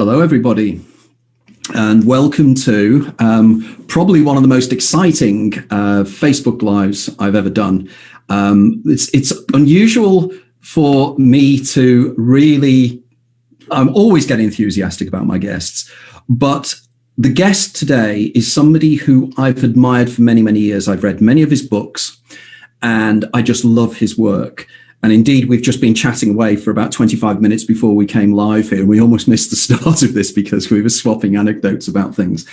Hello, everybody, and welcome to probably one of the most exciting Facebook Lives I've ever done. It's unusual for me to really, I'm always getting enthusiastic about my guests, but the guest today is somebody who I've admired for many, many years. I've read many of his books, and I just love his work. And indeed, we've just been chatting away for about 25 minutes before we came live here. We almost missed the start of this because we were swapping anecdotes about things.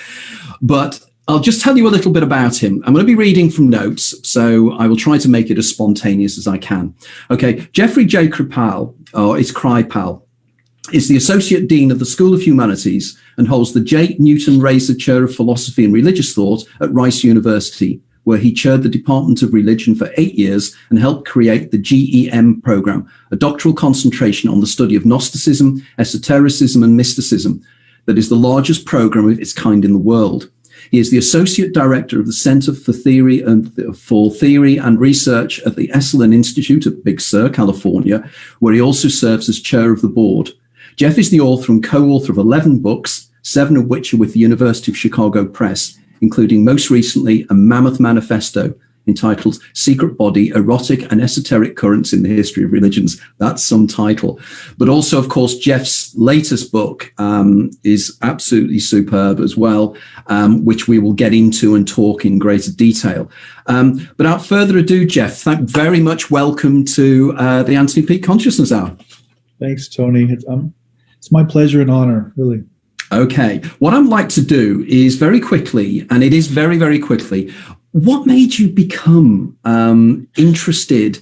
But I'll just tell you a little bit about him. I'm going to be reading from notes, so I will try to make it as spontaneous as I can. Okay, Geoffrey J. Kripal, or it's Kripal, is the Associate Dean of the School of Humanities and holds the J. Newton Rayzor Chair of Philosophy and Religious Thought at Rice University, where he chaired the Department of Religion for 8 years and helped create the GEM program, a doctoral concentration on the study of Gnosticism, Esotericism, and Mysticism that is the largest program of its kind in the world. He is the Associate Director of the Center for Theory and Research at the Esalen Institute at Big Sur, California, where he also serves as chair of the board. Jeff is the author and co-author of 11 books, 7 of which are with the University of Chicago Press, including most recently a mammoth manifesto entitled Secret Body, Erotic and Esoteric Currents in the History of Religions. That's some title. But also, of course, Jeff's latest book is absolutely superb as well, which we will get into and talk in greater detail. But without further ado, Jeff, very much welcome to the Anthony Peake Consciousness Hour. Thanks, Tony. It's my pleasure and honor, really. Okay, what I'd like to do is very quickly, and it is very, very quickly, what made you become interested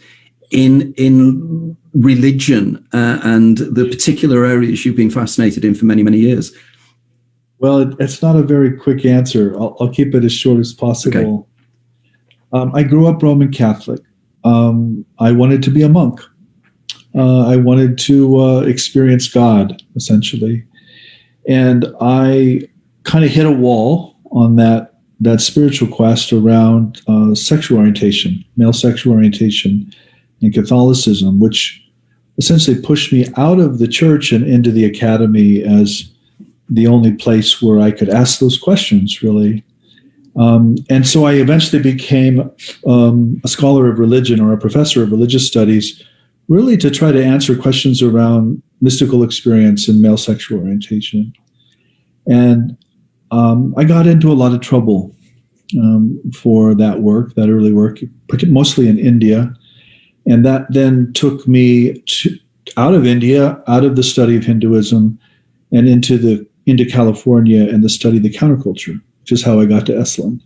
in religion and the particular areas you've been fascinated in for many, many years? Well, it's not a very quick answer. I'll keep it as short as possible. Okay. I grew up Roman Catholic. I wanted to be a monk. I wanted to experience God, essentially. And I kind of hit a wall on that spiritual quest around sexual orientation, male sexual orientation in Catholicism, which essentially pushed me out of the church and into the academy as the only place where I could ask those questions, really. And so I eventually became a scholar of religion or a professor of religious studies, really to try to answer questions around mystical experience and male sexual orientation. And I got into a lot of trouble for that work, that early work, mostly in India. And that then took me out of India, out of the study of Hinduism, and into California and the study of the counterculture, which is how I got to Esalen.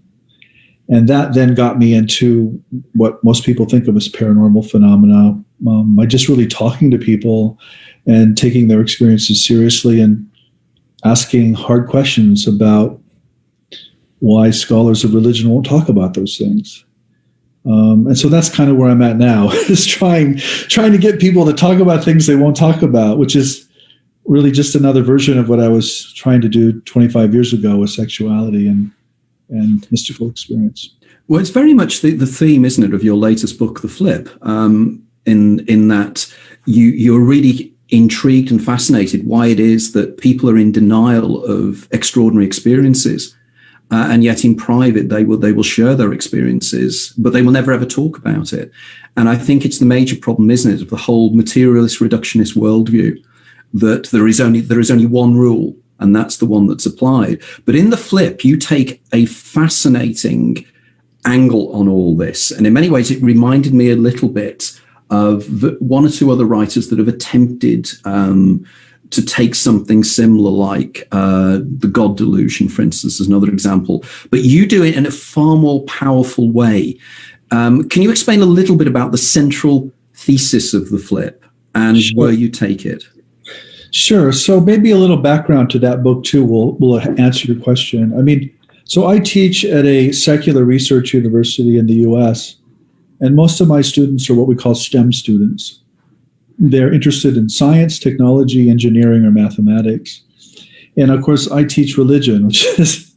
And that then got me into what most people think of as paranormal phenomena. By just really talking to people and taking their experiences seriously and asking hard questions about why scholars of religion won't talk about those things. And so that's kind of where I'm at now, is trying to get people to talk about things they won't talk about, which is really just another version of what I was trying to do 25 years ago with sexuality and mystical experience. Well, it's very much the theme, isn't it, of your latest book, The Flip, in that you're really intrigued and fascinated why it is that people are in denial of extraordinary experiences, and yet in private they will share their experiences, but they will never ever talk about it. And I think it's the major problem, isn't it, of the whole materialist reductionist worldview, that there is only one rule, and that's the one that's applied. But in The Flip, you take a fascinating angle on all this, and in many ways it reminded me a little bit of one or two other writers that have attempted to take something similar, like the God delusion, for instance, as another example. But you do it in a far more powerful way. Can you explain a little bit about the central thesis of The Flip and where you take it? Sure. So maybe a little background to that book, too, will answer your question. I mean, so I teach at a secular research university in the U.S., and most of my students are what we call STEM students. They're interested in science, technology, engineering, or mathematics. And of course, I teach religion, which is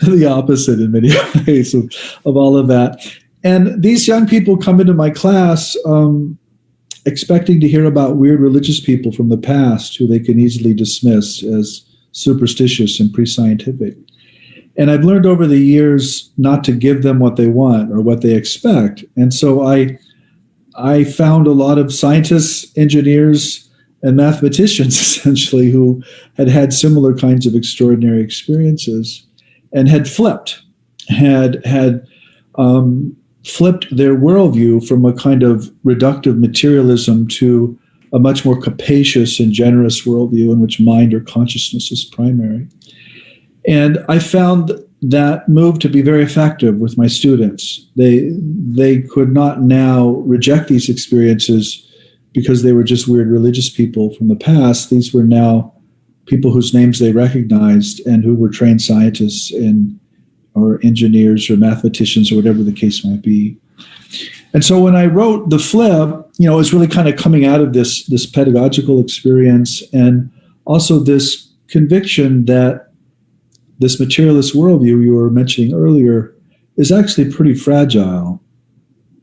the opposite in many ways of all of that. And these young people come into my class expecting to hear about weird religious people from the past who they can easily dismiss as superstitious and pre-scientific. And I've learned over the years not to give them what they want or what they expect. And so I found a lot of scientists, engineers, and mathematicians, essentially, who had similar kinds of extraordinary experiences and had flipped their worldview from a kind of reductive materialism to a much more capacious and generous worldview in which mind or consciousness is primary. And I found that move to be very effective with my students. They could not now reject these experiences because they were just weird religious people from the past. These were now people whose names they recognized and who were trained scientists or engineers or mathematicians or whatever the case might be. And so when I wrote The Flip, it was really kind of coming out of this pedagogical experience and also this conviction that this materialist worldview you were mentioning earlier is actually pretty fragile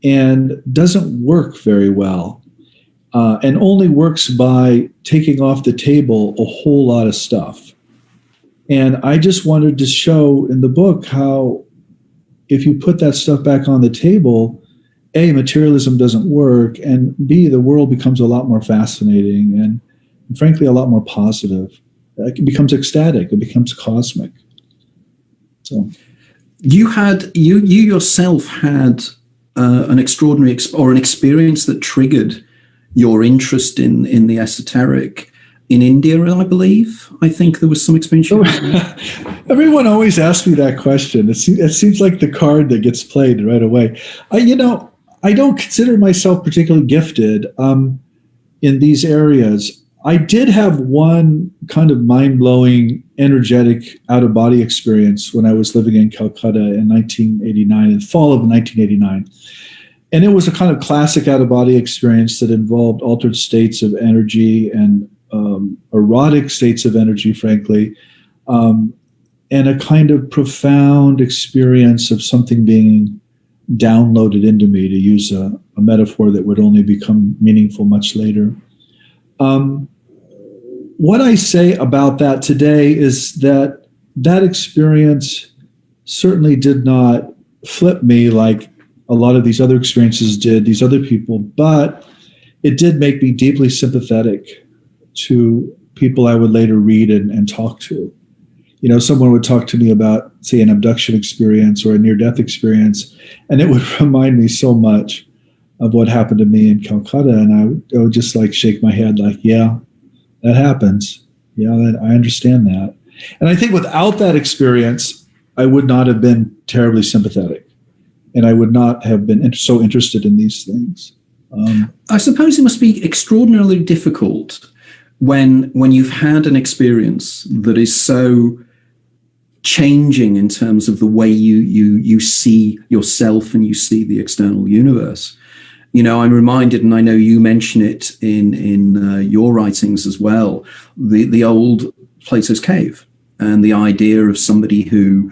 and doesn't work very well, and only works by taking off the table a whole lot of stuff. And I just wanted to show in the book how if you put that stuff back on the table, A, materialism doesn't work, and B, the world becomes a lot more fascinating and frankly a lot more positive. It becomes ecstatic, it becomes cosmic. So you yourself had an extraordinary an experience that triggered your interest in the esoteric in India, I believe. I think there was some experience. Everyone always asks me that question. It seems like the card that gets played right away. I don't consider myself particularly gifted in these areas. I did have one kind of mind-blowing, energetic, out-of-body experience when I was living in Calcutta in 1989, in the fall of 1989. And it was a kind of classic out-of-body experience that involved altered states of energy and erotic states of energy, frankly, and a kind of profound experience of something being downloaded into me, to use a metaphor that would only become meaningful much later. What I say about that today is that experience certainly did not flip me like a lot of these other experiences did, these other people, but it did make me deeply sympathetic to people I would later read and talk to. Someone would talk to me about, say, an abduction experience or a near-death experience, and it would remind me so much of what happened to me in Calcutta, and I would just like shake my head like, yeah, that happens. Yeah, I understand that. And I think without that experience, I would not have been terribly sympathetic, and I would not have been so interested in these things. I suppose it must be extraordinarily difficult when you've had an experience that is so changing in terms of the way you see yourself and you see the external universe. I'm reminded, and I know you mention it in your writings as well, the old Plato's cave and the idea of somebody who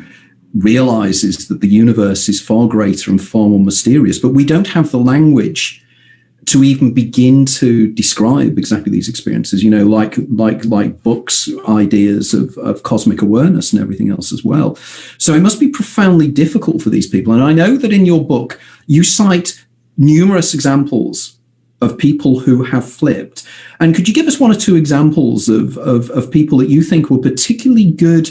realizes that the universe is far greater and far more mysterious, but we don't have the language to even begin to describe exactly these experiences, like books, ideas of cosmic awareness and everything else as well. So it must be profoundly difficult for these people. And I know that in your book, you cite numerous examples of people who have flipped. And could you give us one or two examples of people that you think were particularly good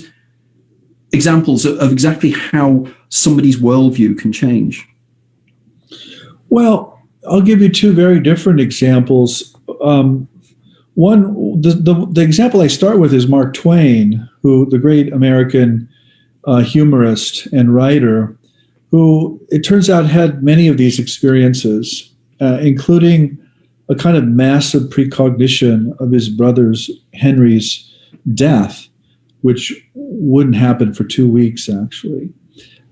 examples of exactly how somebody's worldview can change? Well, I'll give you two very different examples. One, the example I start with is Mark Twain, the great American humorist and writer, who it turns out had many of these experiences, including a kind of massive precognition of his brother's Henry's death, which wouldn't happen for 2 weeks, actually.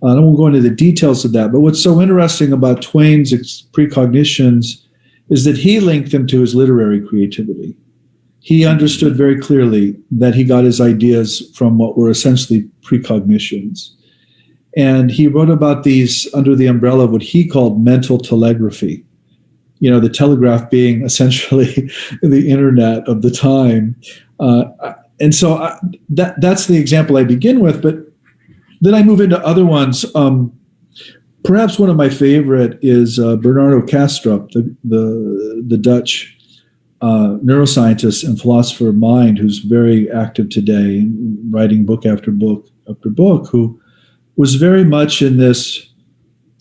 I won't go into the details of that, but what's so interesting about Twain's precognitions is that he linked them to his literary creativity. He understood very clearly that he got his ideas from what were essentially precognitions. And he wrote about these under the umbrella of what he called mental telegraphy. The telegraph being essentially the internet of the time. and so that's the example I begin with, but then I move into other ones. Perhaps one of my favorite is Bernardo Kastrup, the Dutch neuroscientist and philosopher of mind, who's very active today, writing book after book after book, who was very much in this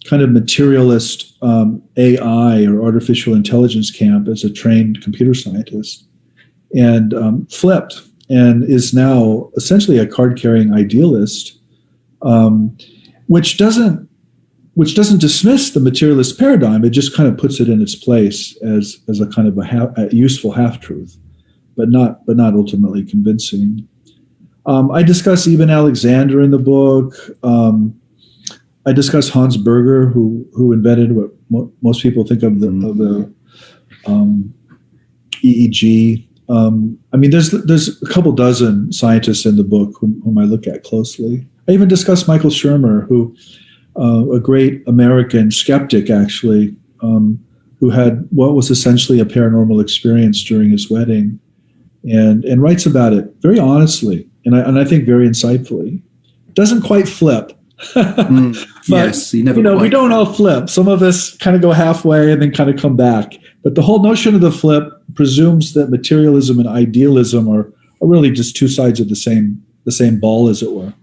kind of materialist AI or artificial intelligence camp as a trained computer scientist, and flipped and is now essentially a card-carrying idealist, which doesn't dismiss the materialist paradigm. It just kind of puts it in its place as a kind of a useful half-truth, but not ultimately convincing. I discuss Eben Alexander in the book. I discuss Hans Berger, who invented what most people think of the EEG. I mean, there's a couple dozen scientists in the book whom I look at closely. I even discuss Michael Shermer, who a great American skeptic, actually, who had what was essentially a paranormal experience during his wedding, and writes about it very honestly and I think very insightfully. Doesn't quite flip. But, yes, we don't all flip. Some of us kind of go halfway and then kind of come back. But the whole notion of the flip presumes that materialism and idealism are really just two sides of the same ball, as it were.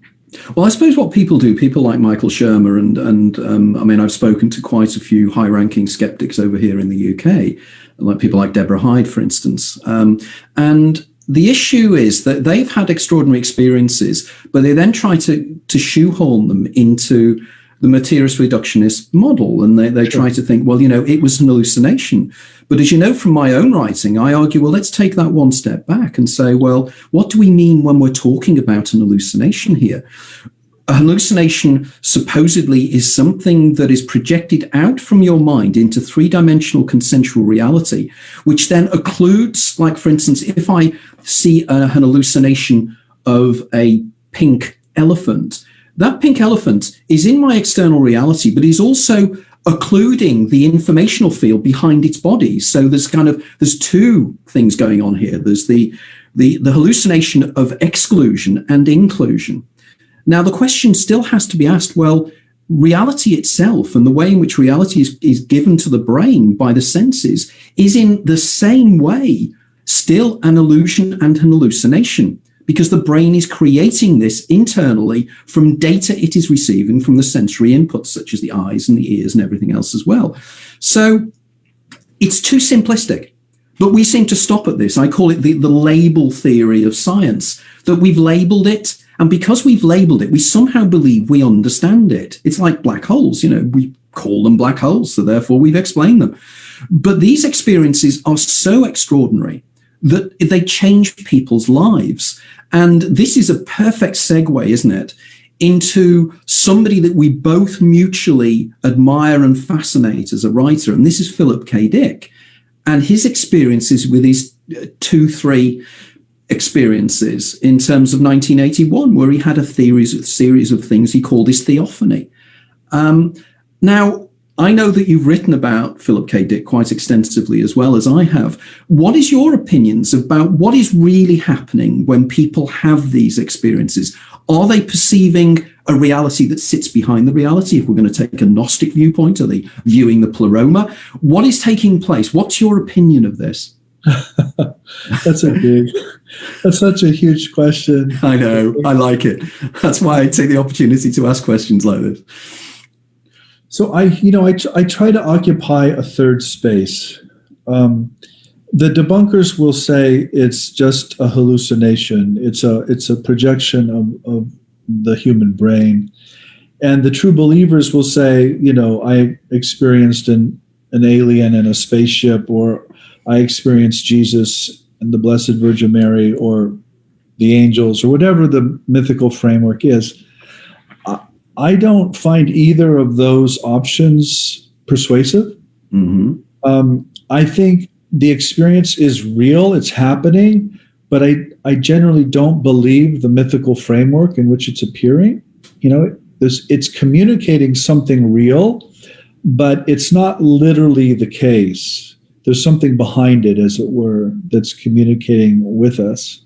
Well, I suppose what people do, people like Michael Shermer, and I mean, I've spoken to quite a few high-ranking skeptics over here in the UK, like people like Deborah Hyde, for instance. And the issue is that they've had extraordinary experiences, but they then try to shoehorn them into the materialist reductionist model. And they try to think, well, it was an hallucination. But as you know from my own writing, I argue, well, let's take that one step back and say, well, what do we mean when we're talking about an hallucination here? A hallucination supposedly is something that is projected out from your mind into three-dimensional consensual reality, which then occludes, like, for instance, if I see an hallucination of a pink elephant, that pink elephant is in my external reality, but is also occluding the informational field behind its body. So there's two things going on here. There's the hallucination of exclusion and inclusion. Now, the question still has to be asked, well, reality itself and the way in which reality is given to the brain by the senses is in the same way still an illusion and an hallucination, because the brain is creating this internally from data it is receiving from the sensory inputs, such as the eyes and the ears and everything else as well. So it's too simplistic. But we seem to stop at this. I call it the label theory of science, that we've labeled it. And because we've labeled it, we somehow believe we understand it. It's like black holes. We call them black holes, so therefore we've explained them. But these experiences are so extraordinary that they change people's lives. And this is a perfect segue, isn't it, into somebody that we both mutually admire and fascinate as a writer. And this is Philip K. Dick and his experiences with his 2-3 experiences in terms of 1981, where he had a series of things he called his theophany. Now, I know that you've written about Philip K. Dick quite extensively, as well as I have. What is your opinions about what is really happening when people have these experiences? Are they perceiving a reality that sits behind the reality? If we're going to take a Gnostic viewpoint, are they viewing the pleroma? What is taking place? What's your opinion of this? That's such a huge question. I know, I like it. That's why I take the opportunity to ask questions like this. So I try to occupy a third space. The debunkers will say it's just a hallucination. It's a projection of the human brain, and the true believers will say, I experienced an alien in a spaceship, or I experienced Jesus and the Blessed Virgin Mary, or the angels, or whatever the mythical framework is. I don't find either of those options persuasive. Mm-hmm. I think the experience is real, it's happening, but I generally don't believe the mythical framework in which it's appearing. It's communicating something real, but it's not literally the case. There's something behind it, as it were, that's communicating with us.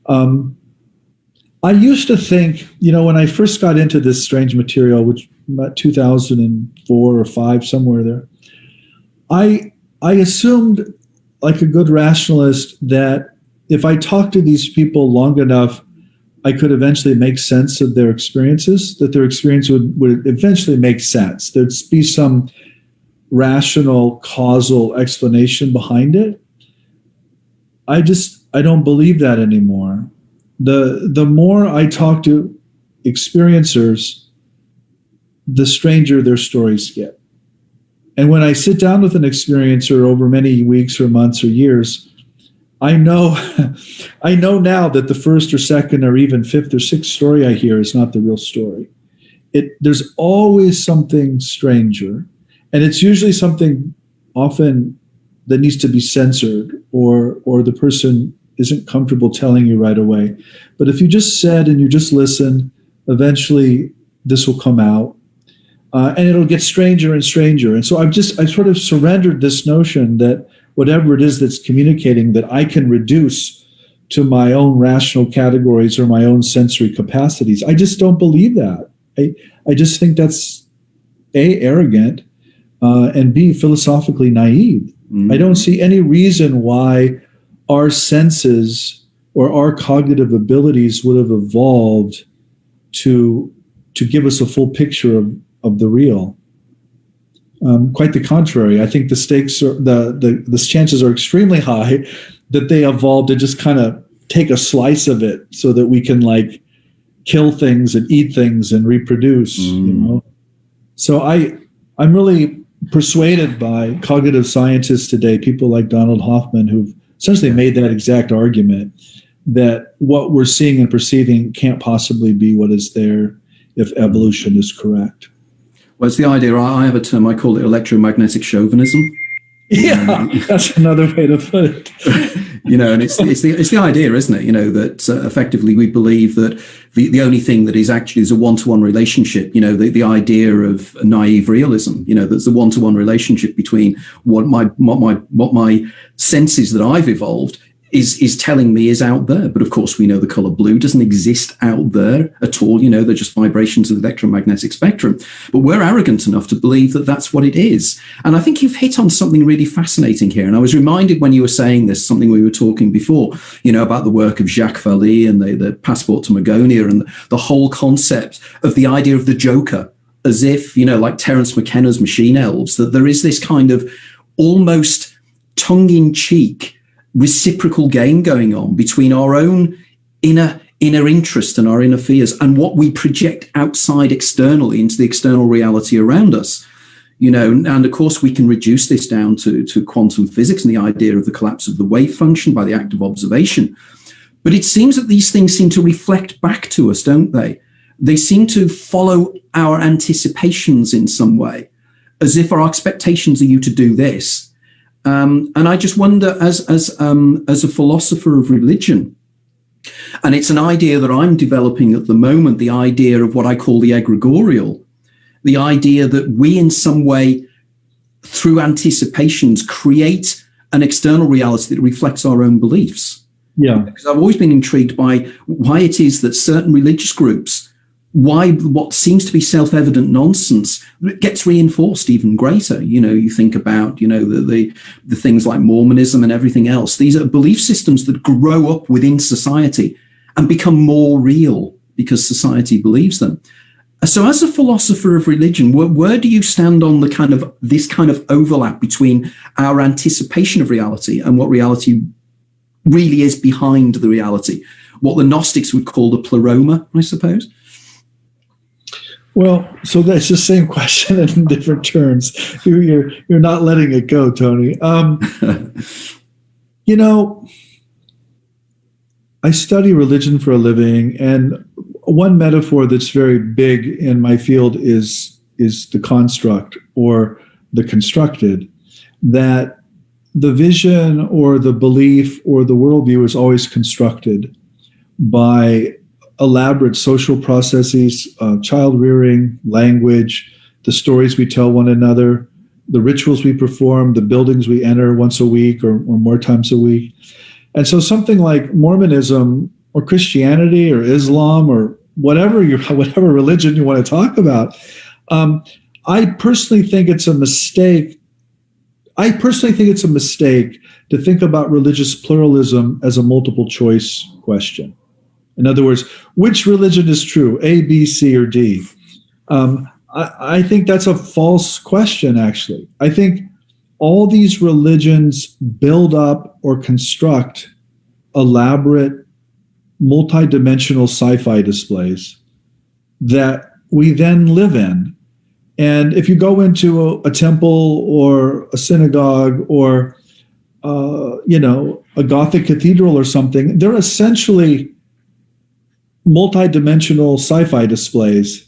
I used to think, when I first got into this strange material, which about 2004 or 5, somewhere there, I assumed, like a good rationalist, that if I talked to these people long enough, I could eventually make sense of their experiences, that their experience would eventually make sense. There'd be some rational, causal explanation behind it. I don't believe that anymore. The more I talk to experiencers, the stranger their stories get. And when I sit down with an experiencer over many weeks or months or years, I know now that the first or second or even fifth or sixth story I hear is not the real story. There's always something stranger, and it's usually something often that needs to be censored, or the person isn't comfortable telling you right away. But if you just said and you just listen, eventually this will come out. And it'll get stranger and stranger. And so I sort of surrendered this notion that whatever it is that's communicating, that I can reduce to my own rational categories or my own sensory capacities. I just don't believe that. I just think that's A, arrogant, and B, philosophically naive. Mm-hmm. I don't see any reason why our senses or our cognitive abilities would have evolved to give us a full picture of the real. Quite the contrary. I think the stakes are the chances are extremely high that they evolved to just kind of take a slice of it so that we can like kill things and eat things and reproduce. So I'm really persuaded by cognitive scientists today, people like Donald Hoffman, who've essentially made that exact argument, that what we're seeing and perceiving can't possibly be what is there if evolution is correct. Well, it's the idea. I have a term, I call it electromagnetic chauvinism. Yeah, that's another way to put it. And it's the idea, isn't it? That effectively we believe that the only thing that is actually is a one-to-one relationship. The idea of naive realism. There's a one-to-one relationship between what my senses that I've evolved is telling me is out there. But of course, we know the color blue doesn't exist out there at all. They're just vibrations of the electromagnetic spectrum. But we're arrogant enough to believe that that's what it is. And I think you've hit on something really fascinating here. And I was reminded when you were saying this, something we were talking before, about the work of Jacques Vallée and the Passport to Magonia and the whole concept of the idea of the Joker, as if, like Terence McKenna's Machine Elves, that there is this kind of almost tongue-in-cheek reciprocal game going on between our own inner interest and our inner fears and what we project outside externally into the external reality around us. And of course we can reduce this down to quantum physics and the idea of the collapse of the wave function by the act of observation. But it seems that these things seem to reflect back to us, don't they? They seem to follow our anticipations in some way, as if our expectations are you to do this. And I just wonder, as a philosopher of religion, and it's an idea that I'm developing at the moment, the idea of what I call the egregorial, the idea that we in some way, through anticipations, create an external reality that reflects our own beliefs. Yeah. Because I've always been intrigued by why it is that certain religious groups, why what seems to be self-evident nonsense gets reinforced even greater. You think about, the things like Mormonism and everything else. These are belief systems that grow up within society and become more real because society believes them. So as a philosopher of religion, where do you stand on this kind of overlap between our anticipation of reality and what reality really is behind the reality? What the Gnostics would call the pleroma, I suppose. Well, so that's the same question in different terms. You're not letting it go, Tony. I study religion for a living, and one metaphor that's very big in my field is the construct or the constructed, that the vision or the belief or the worldview is always constructed by elaborate social processes, child rearing, language, the stories we tell one another, the rituals we perform, the buildings we enter once a week or more times a week. And so something like Mormonism or Christianity or Islam or whatever religion you want to talk about. I personally think it's a mistake. To think about religious pluralism as a multiple choice question. In other words, which religion is true, A, B, C, or D? I think that's a false question, actually. I think all these religions build up or construct elaborate, multidimensional sci-fi displays that we then live in. And if you go into a temple or a synagogue or a Gothic cathedral or something, they're essentially multidimensional sci-fi displays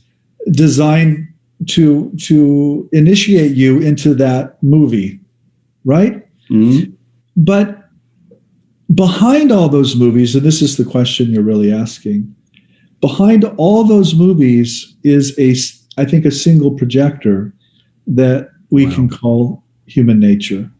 designed to initiate you into that movie, right? Mm-hmm. But behind all those movies, and this is the question you're really asking, behind all those movies is I think a single projector that we can call human nature,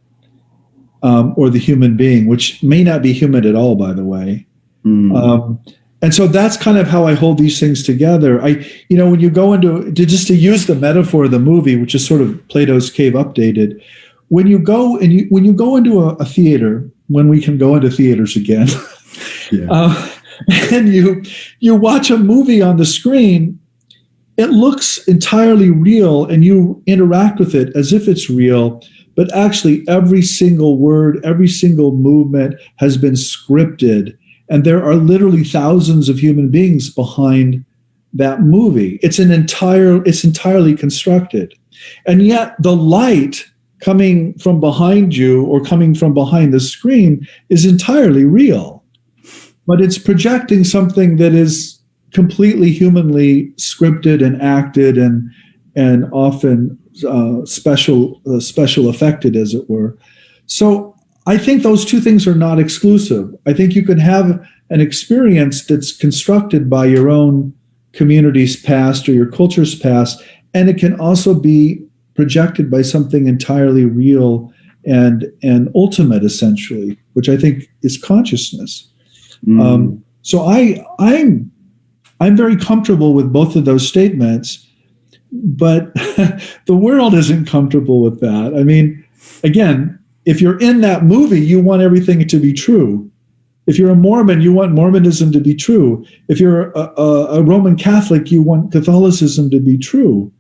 or the human being, which may not be human at all, by the way. And so that's kind of how I hold these things together. When you go to use the metaphor of the movie, which is sort of Plato's Cave updated, when you go into a theater, when we can go into theaters again, and you watch a movie on the screen, it looks entirely real, and you interact with it as if it's real. But actually, every single word, every single movement has been scripted. And there are literally thousands of human beings behind that movie. It's entirely constructed. And yet the light coming from behind you or coming from behind the screen is entirely real. But it's projecting something that is completely humanly scripted and acted and often special affected, as it were. So I think those two things are not exclusive. I think you can have an experience that's constructed by your own community's past or your culture's past, and it can also be projected by something entirely real and ultimate, essentially, which I think is consciousness. So I'm very comfortable with both of those statements, but the world isn't comfortable with that. I mean, again, if you're in that movie, you want everything to be true. If you're a Mormon, you want Mormonism to be true. If you're a Roman Catholic, you want Catholicism to be true.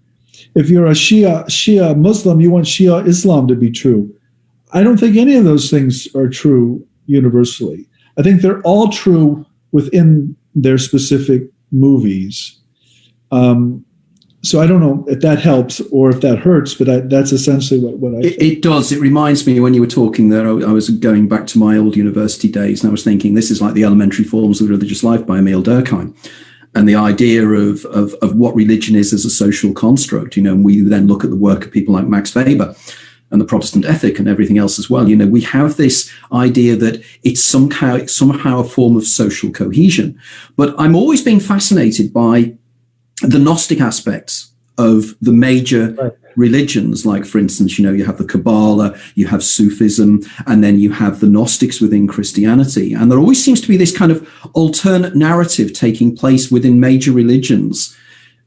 If you're a Shia Muslim, you want Shia Islam to be true. I don't think any of those things are true universally. I think they're all true within their specific movies. So I don't know if that helps or if that hurts, but that's essentially what I think. It does. It reminds me, when you were talking there, I was going back to my old university days, and I was thinking this is like the Elementary Forms of Religious Life by Emil Durkheim, and the idea of what religion is as a social construct. And we then look at the work of people like Max Weber and the Protestant ethic and everything else as well. We have this idea that it's somehow a form of social cohesion. But I'm always being fascinated by the Gnostic aspects of the major religions, like, for instance, you have the Kabbalah, you have Sufism, and then you have the Gnostics within Christianity. And there always seems to be this kind of alternate narrative taking place within major religions,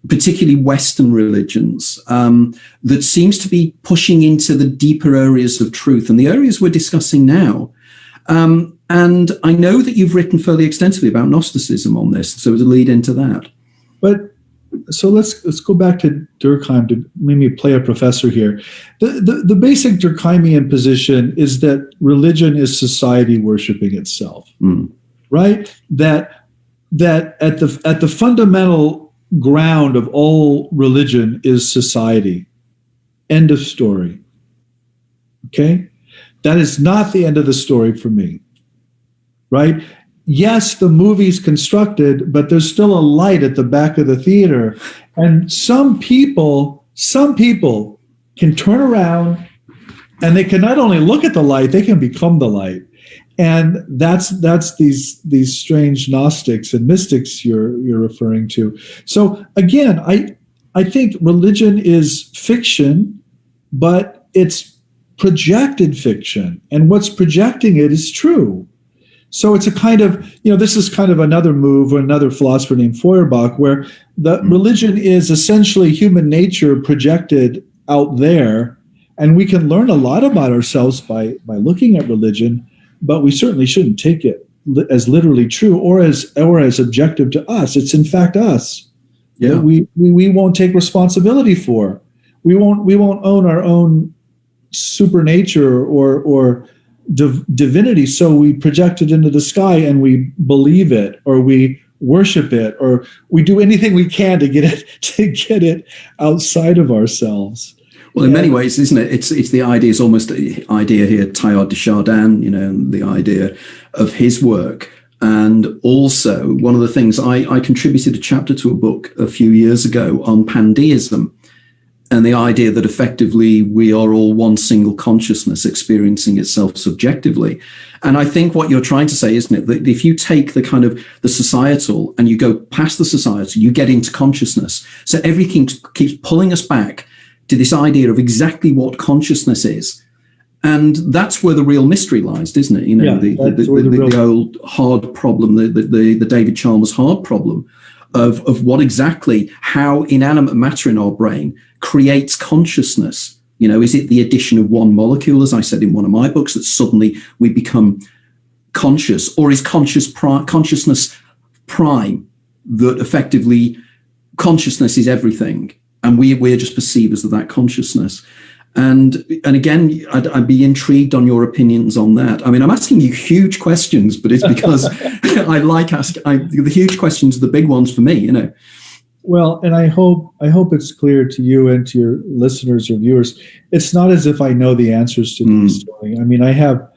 particularly Western religions, that seems to be pushing into the deeper areas of truth and the areas we're discussing now. And I know that you've written fairly extensively about Gnosticism on this, so to lead into that. But so let's go back to Durkheim to maybe play a professor here. The basic Durkheimian position is that religion is society worshiping itself, right? That at the fundamental ground of all religion is society. End of story. Okay? That is not the end of the story for me, right? Yes, the movie's constructed, but there's still a light at the back of the theater. And some people can turn around and they can not only look at the light, they can become the light. And that's these strange Gnostics and mystics you're referring to. So again, I think religion is fiction, but it's projected fiction. And what's projecting it is true. So it's a kind of, this is kind of another move or another philosopher named Feuerbach, where the religion is essentially human nature projected out there, and we can learn a lot about ourselves by looking at religion, but we certainly shouldn't take it as literally true or as objective to us. It's in fact us that we won't take responsibility for. We won't own our own supernature or divinity, so we project it into the sky and we believe it, or we worship it, or we do anything we can to get it outside of ourselves. Well, in many ways, isn't it? It's the idea. It's almost the idea here, Teilhard de Chardin. The idea of his work, and also one of the things I contributed a chapter to a book a few years ago on pandeism. And the idea that effectively we are all one single consciousness experiencing itself subjectively. And I think what you're trying to say, isn't it, that if you take the kind of the societal and you go past the societal, you get into consciousness. So everything keeps pulling us back to this idea of exactly what consciousness is. And that's where the real mystery lies, isn't it? The old hard problem, the David Chalmers hard problem of what exactly, how inanimate matter in our brain creates consciousness. Is it the addition of one molecule, as I said in one of my books, that suddenly we become conscious, or is consciousness prime, that effectively consciousness is everything, and we're just perceivers of that consciousness? And again, I'd be intrigued on your opinions on that. I mean, I'm asking you huge questions, but it's because I like asking the huge questions are the big ones for me, Well, and I hope it's clear to you and to your listeners or viewers. It's not as if I know the answers to this story. I mean, I have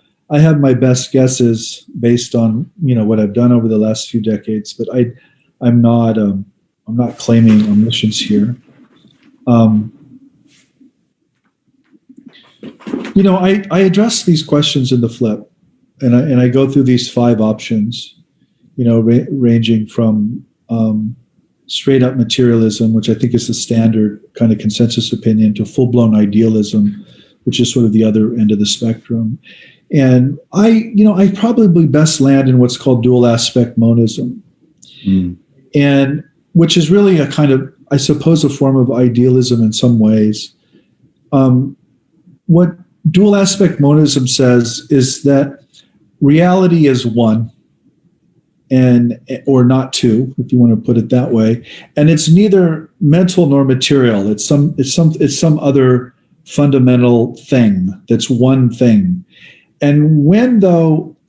my best guesses based on what I've done over the last few decades, but I'm not claiming omniscience here. I address these questions in the flip, and I go through these 5 options, ranging from straight up materialism, which I think is the standard kind of consensus opinion, to full-blown idealism, which is sort of the other end of the spectrum. And I probably best land in what's called dual aspect monism, and which is really a kind of, I suppose, a form of idealism in some ways. What dual aspect monism says is that reality is one, or not two, if you want to put it that way, and it's neither mental nor material. It's some other fundamental thing that's one thing. And when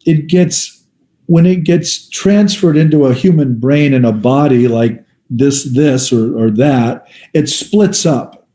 it gets transferred into a human brain and a body, like this or that, it splits up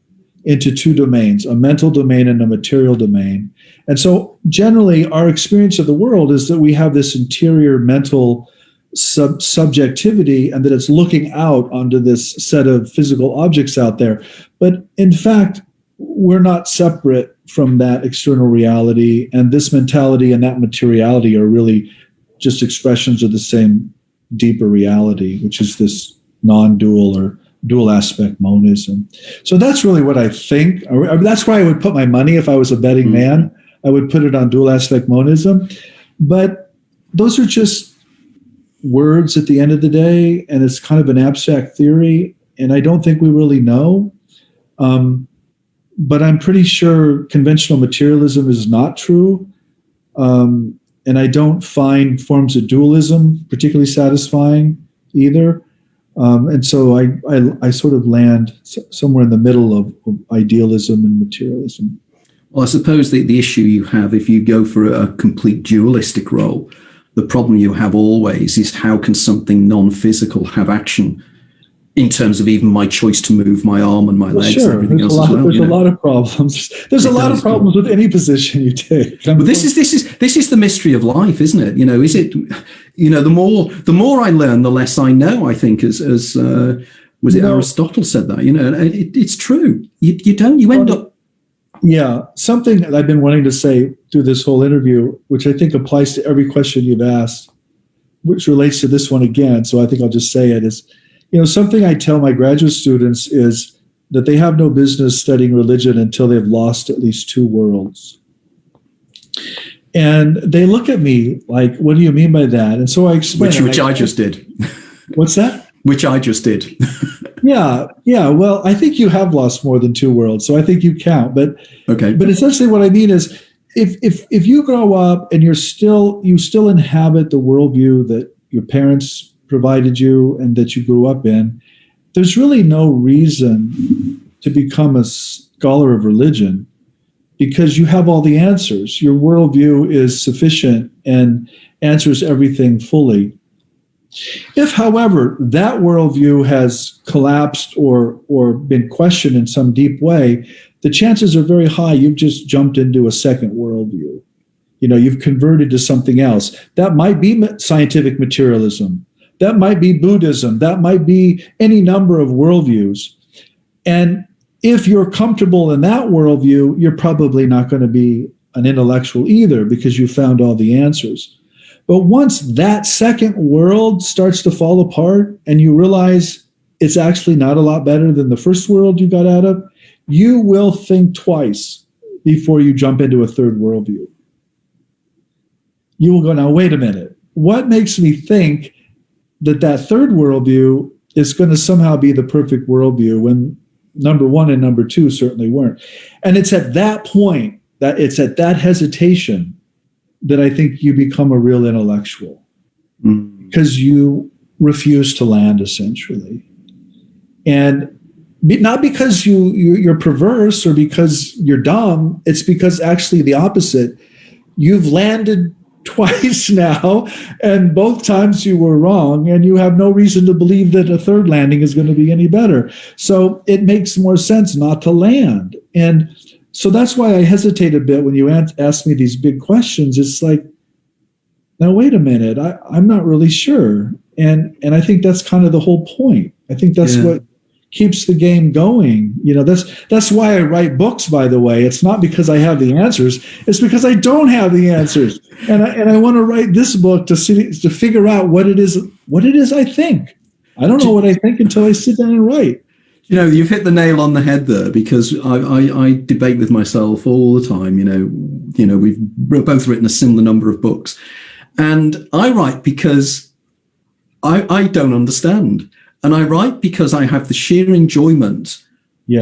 into 2 domains, a mental domain and a material domain. And so generally our experience of the world is that we have this interior mental subjectivity, and that it's looking out onto this set of physical objects out there. But in fact, we're not separate from that external reality, and this mentality and that materiality are really just expressions of the same deeper reality, which is this non-dual or dual aspect monism. So that's really what I think. That's where I would put my money if I was a betting man. I would put it on dual aspect monism. But those are just words at the end of the day, and it's kind of an abstract theory, and I don't think we really know. But I'm pretty sure conventional materialism is not true. And I don't find forms of dualism particularly satisfying either. And so I sort of land somewhere in the middle of idealism and materialism. Well, I suppose the issue you have, if you go for a complete dualistic role, the problem you have always is how can something non-physical have action in terms of even my choice to move my arm and my legs and everything else as well. There's a lot of problems. There's a lot of problems with any position you take. But this is the mystery of life, isn't it? Is it? The more I learn, the less I know. I think, as was it Aristotle said that? It's true. You end up. Yeah, something that I've been wanting to say through this whole interview, which I think applies to every question you've asked, which relates to this one again. So I think I'll just say it is. Something I tell my graduate students is that they have no business studying religion until they've lost at least 2 worlds. And they look at me like, what do you mean by that? And so I explain. Which I just did. What's that? Which I just did. Yeah. Well, I think you have lost more than two worlds, so I think you count. But okay. But essentially, what I mean is, if you grow up and you still inhabit the worldview that your parents provided you and that you grew up in, there's really no reason to become a scholar of religion, because you have all the answers. Your worldview is sufficient and answers everything fully. If, however, that worldview has collapsed or been questioned in some deep way, the chances are very high you've just jumped into a second worldview. You've converted to something else. That might be scientific materialism. That might be Buddhism. That might be any number of worldviews. And if you're comfortable in that worldview, you're probably not going to be an intellectual either, because you found all the answers. But once that second world starts to fall apart and you realize it's actually not a lot better than the first world you got out of, you will think twice before you jump into a third worldview. You will go, now, wait a minute. What makes me think that third worldview is going to somehow be the perfect worldview when number one and number two certainly weren't? And it's at that point, it's at that hesitation, that I think you become a real intellectual, because you refuse to land, essentially. And not because you're perverse or because you're dumb. It's because actually the opposite. You've landed twice now, and both times you were wrong, and you have no reason to believe that a third landing is going to be any better. So it makes more sense not to land. And so that's why I hesitate a bit when you ask me these big questions. It's like, now, wait a minute, I'm not really sure. And I think that's kind of the whole point. I think that's what keeps the game going. That's why I write books, by the way. It's not because I have the answers. It's because I don't have the answers. And I want to write this book to figure out what it is I think. I don't know what I think until I sit down and write. You've hit the nail on the head there, because I debate with myself all the time. We've both written a similar number of books, and I write because I don't understand, and I write because I have the sheer enjoyment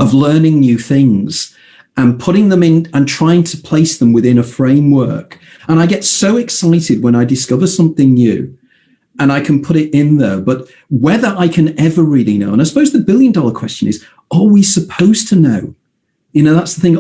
of learning new things and putting them in and trying to place them within a framework. And I get so excited when I discover something new and I can put it in there. But whether I can ever really know, and I suppose the $1 billion question is, are we supposed to know? That's the thing,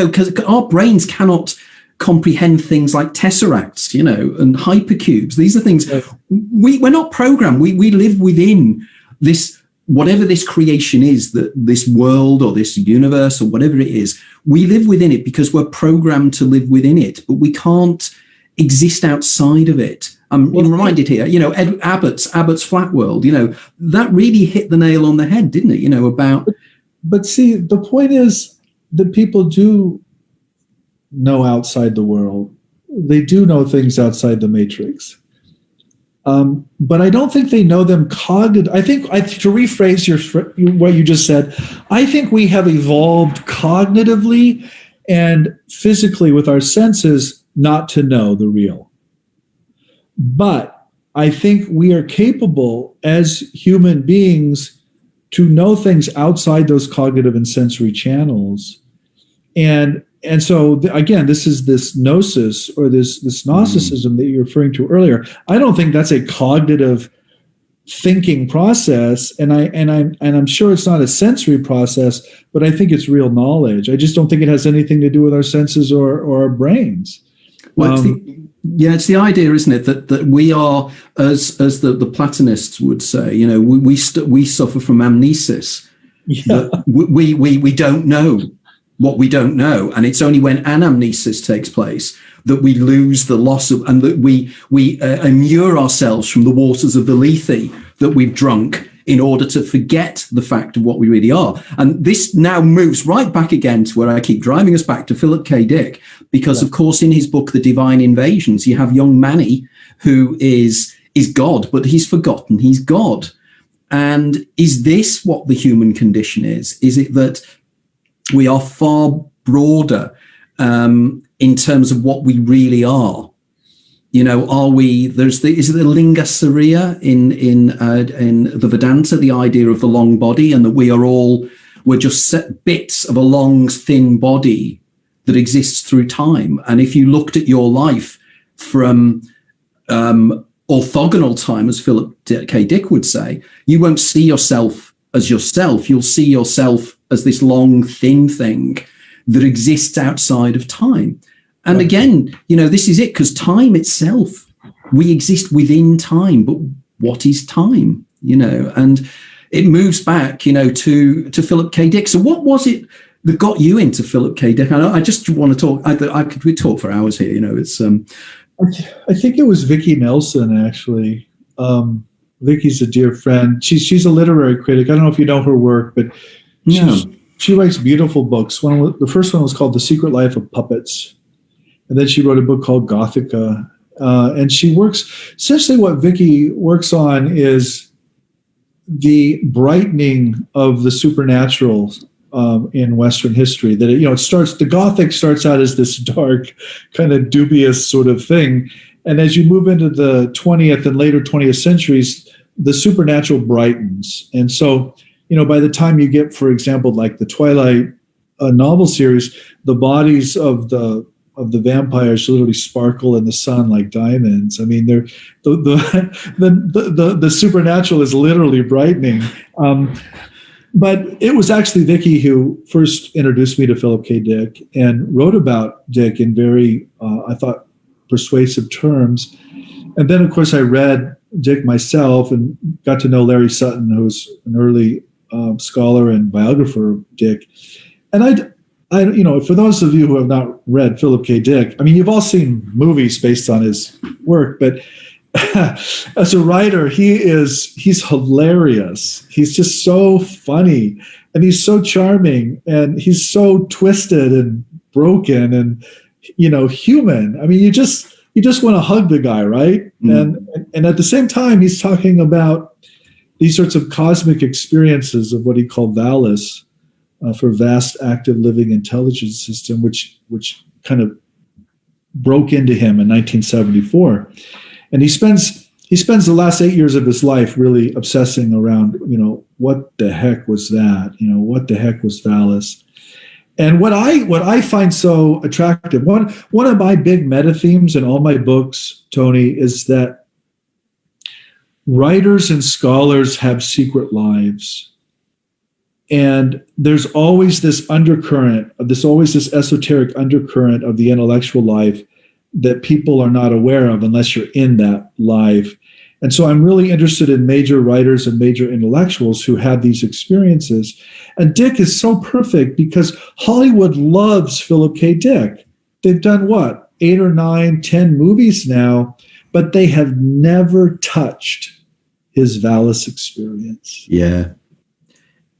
because our brains cannot comprehend things like tesseracts, and hypercubes. These are things we're not programmed. We live within this, whatever this creation is, this world or this universe or whatever it is. We live within it because we're programmed to live within it, but we can't exist outside of it. I'm reminded here, Ed Abbott's Flat World, that really hit the nail on the head, didn't it? About. But see, the point is that people do know outside the world. They do know things outside the matrix. But I don't think they know them cognitively. I think, to rephrase what you just said, I think we have evolved cognitively and physically with our senses not to know the real. But I think we are capable as human beings to know things outside those cognitive and sensory channels. And so, again, this is this gnosis or this Gnosticism that you're referring to earlier. I don't think that's a cognitive thinking process, and I'm sure it's not a sensory process, but I think it's real knowledge. I just don't think it has anything to do with our senses or our brains. Well, it's the idea, isn't it, that we are, as the Platonists would say, we suffer from amnesis. Yeah. We don't know what we don't know, and it's only when anamnesis takes place that we lose the loss of, and that we immure ourselves from the waters of the lethe that we've drunk in order to forget the fact of what we really are. And this now moves right back again to where I keep driving us back to Philip K. Dick, because of course in his book The Divine Invasions you have young Manny, who is God, but he's forgotten he's God. And is this what the human condition is? Is it that we are far broader in terms of what we really are. You know, are we? Is it the Linga Sariya in the Vedanta, the idea of the long body, and that we're just set bits of a long, thin body that exists through time. And if you looked at your life from orthogonal time, as Philip K. Dick would say, you won't see yourself as yourself. You'll see yourself as this long, thin thing that exists outside of time. And again, you know, this is it, because time itself, we exist within time, but what is time? You know, and it moves back, you know, to Philip K. Dick. So what was it that got you into Philip K. Dick? I just want to talk. We talk for hours here. You know, it's. I think it was Vicki Nelson, actually. Vicki's a dear friend. She's a literary critic. I don't know if you know her work, but she writes beautiful books. The first one was called The Secret Life of Puppets, and then she wrote a book called Gothica. And she works, essentially what Vicki works on is the brightening of the supernatural in Western history. That the Gothic starts out as this dark, kind of dubious sort of thing, and as you move into the 20th and later 20th centuries, the supernatural brightens. And so, you know, by the time you get, for example, like the Twilight novel series, the bodies of the vampires literally sparkle in the sun like diamonds. I mean, the supernatural is literally brightening. But it was actually Vicki who first introduced me to Philip K. Dick and wrote about Dick in very, I thought, persuasive terms. And then, of course, I read Dick myself and got to know Larry Sutton, who's an early scholar and biographer of Dick. And I, you know, for those of you who have not read Philip K. Dick, I mean, you've all seen movies based on his work, but as a writer, he's hilarious. He's just so funny, and he's so charming, and he's so twisted and broken and, you know, human. I mean, you just want to hug the guy, right? And at the same time, he's talking about these sorts of cosmic experiences of what he called Valis, for vast active living intelligence system, which kind of broke into him in 1974. And he spends the last 8 years of his life really obsessing around, you know, what the heck was that? You know, what the heck was Valis? And what I find so attractive, one of my big meta themes in all my books, Tony, is that writers and scholars have secret lives. And there's always this undercurrent, this esoteric undercurrent of the intellectual life that people are not aware of unless you're in that life. And so I'm really interested in major writers and major intellectuals who have these experiences. And Dick is so perfect because Hollywood loves Philip K. Dick. They've done 8 or 9, 10 movies now, but they have never touched his Valis experience. Yeah.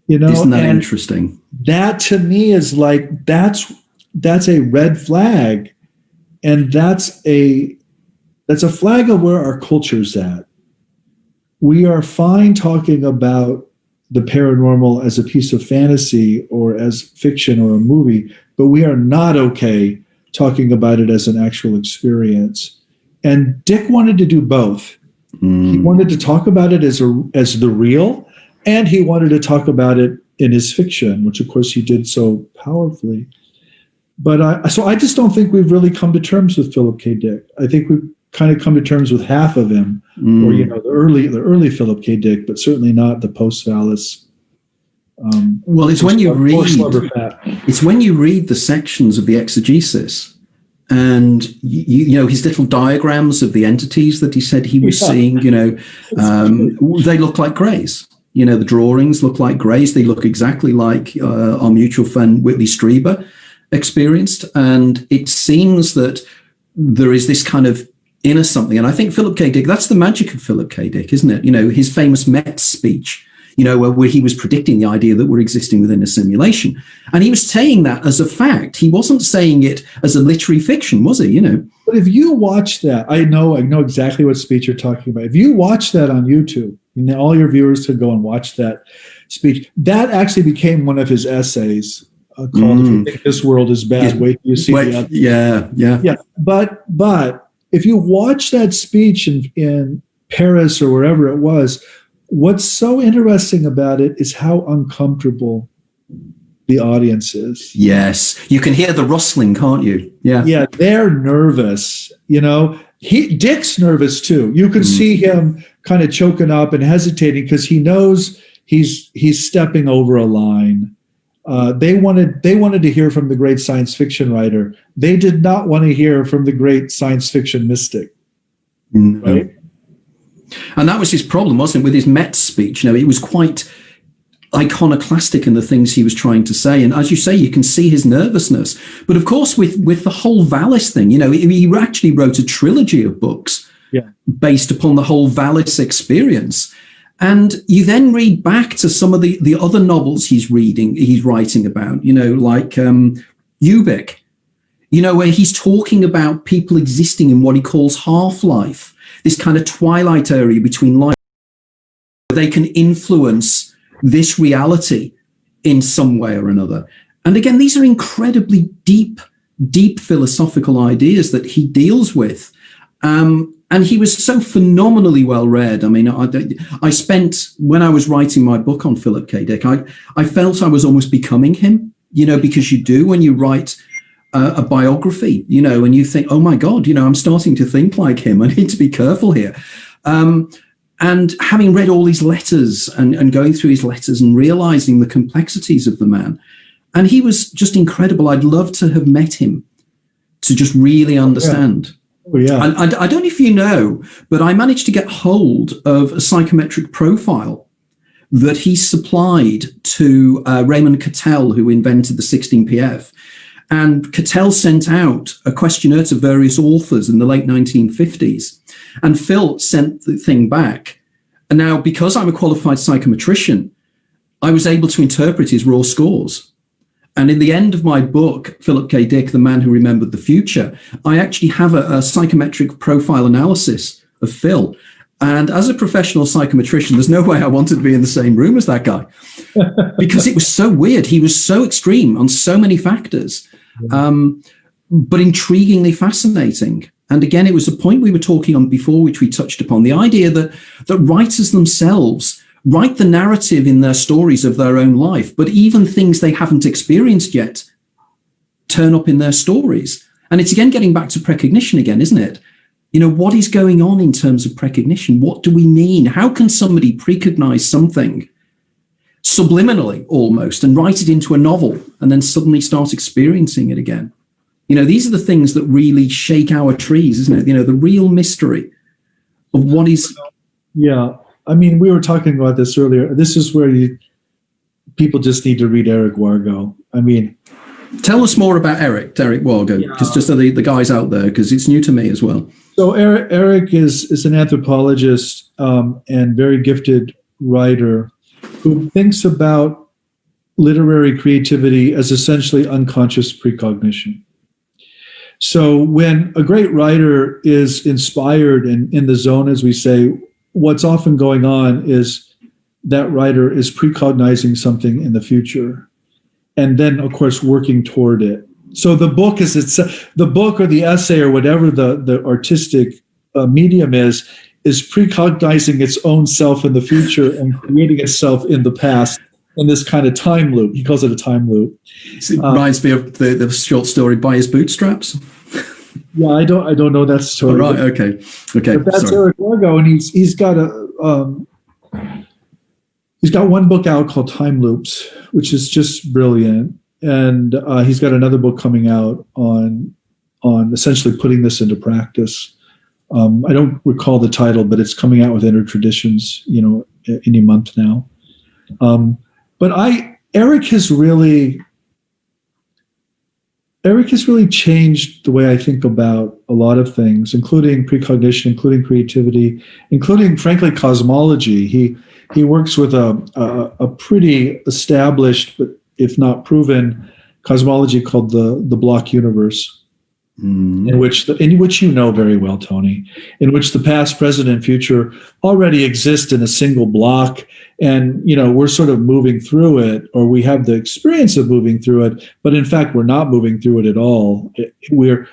You know, isn't that interesting? That to me is like, that's a red flag. And that's a flag of where our culture's at. We are fine talking about the paranormal as a piece of fantasy or as fiction or a movie, but we are not okay talking about it as an actual experience. And Dick wanted to do both. He wanted to talk about it as the real, and he wanted to talk about it in his fiction, which of course he did so powerfully. But I just don't think we've really come to terms with Philip K. Dick. I think we've kind of come to terms with half of him, or, you know, the early Philip K. Dick, but certainly not the post-Valis. Well, it's when you read the sections of the exegesis, and you know his little diagrams of the entities that he said he was seeing. You know, they look like greys. You know, the drawings look like greys. They look exactly like our mutual friend Whitley Strieber experienced. And it seems that there is this kind of inner something. And I think Philip K. Dick, that's the magic of Philip K. Dick, isn't it? You know, his famous Met speech, you know, where he was predicting the idea that we're existing within a simulation. And he was saying that as a fact. He wasn't saying it as a literary fiction, was he? You know. But if you watch that, I know exactly what speech you're talking about. If you watch that on YouTube, you know, all your viewers could go and watch that speech. That actually became one of his essays. called "If You Think This World Is Bad, Wait Till You See the Other." Yeah. But if you watch that speech in Paris or wherever it was, what's so interesting about it is how uncomfortable the audience is. Yes, you can hear the rustling, can't you? Yeah, they're nervous. Dick's nervous too. You can see him kind of choking up and hesitating because he knows he's stepping over a line. They wanted to hear from the great science fiction writer. They did not want to hear from the great science fiction mystic. Right? And that was his problem, wasn't it, with his Metz speech? It was quite iconoclastic in the things he was trying to say. And as you say, you can see his nervousness. But of course, with the whole Vallis thing, he actually wrote a trilogy of books based upon the whole Vallis experience. And you then read back to some of the other novels he's writing about, like Ubik, where he's talking about people existing in what he calls half-life, this kind of twilight area between life, where they can influence this reality in some way or another. And again, these are incredibly deep philosophical ideas that he deals with. And he was so phenomenally well read. I mean, I spent, when I was writing my book on Philip K. Dick, I felt I was almost becoming him, because you do when you write a biography, and you think, oh my God, I'm starting to think like him. I need to be careful here. And having read all these letters and going through his letters and realizing the complexities of the man, and he was just incredible. I'd love to have met him to just really understand. And I don't know if you know, but I managed to get hold of a psychometric profile that he supplied to Raymond Cattell, who invented the 16PF. And Cattell sent out a questionnaire to various authors in the late 1950s. And Phil sent the thing back. And now, because I'm a qualified psychometrician, I was able to interpret his raw scores. And in the end of my book, Philip K. Dick, The Man Who Remembered the Future, I actually have a psychometric profile analysis of Phil. And as a professional psychometrician, there's no way I wanted to be in the same room as that guy, because it was so weird. He was so extreme on so many factors, but intriguingly fascinating. And again, it was a point we were talking on before, which we touched upon, the idea that writers themselves write the narrative in their stories of their own life, but even things they haven't experienced yet turn up in their stories. And it's again getting back to precognition again, isn't it? What is going on in terms of precognition? What do we mean? How can somebody precognize something subliminally almost and write it into a novel and then suddenly start experiencing it again? These are the things that really shake our trees, isn't it? The real mystery of what is... Yeah. I mean, we were talking about this earlier. This is where people just need to read Eric Wargo. I mean... Tell us more about Eric Wargo, because just so the guys out there, because it's new to me as well. So Eric is an anthropologist and very gifted writer who thinks about literary creativity as essentially unconscious precognition. So when a great writer is inspired and in the zone, as we say, what's often going on is that writer is precognizing something in the future, and then, of course, working toward it. So the book the book or the essay or whatever the artistic medium is precognizing its own self in the future and creating itself in the past in this kind of time loop. He calls it a time loop. It reminds me of the short story By His Bootstraps. Yeah, I don't know that story. Oh, right, okay. But that's Eric Wargo, and he's got one book out called Time Loops, which is just brilliant. And he's got another book coming out on essentially putting this into practice. I don't recall the title, but it's coming out with Inner Traditions, any month now. But Eric has really changed the way I think about a lot of things, including precognition, including creativity, including, frankly, cosmology. He works with a pretty established, but if not proven, cosmology called the block universe. in which you know very well, Tony, in which the past, present, and future already exist in a single block, and we're sort of moving through it, or we have the experience of moving through it, but in fact we're not moving through it at all. We're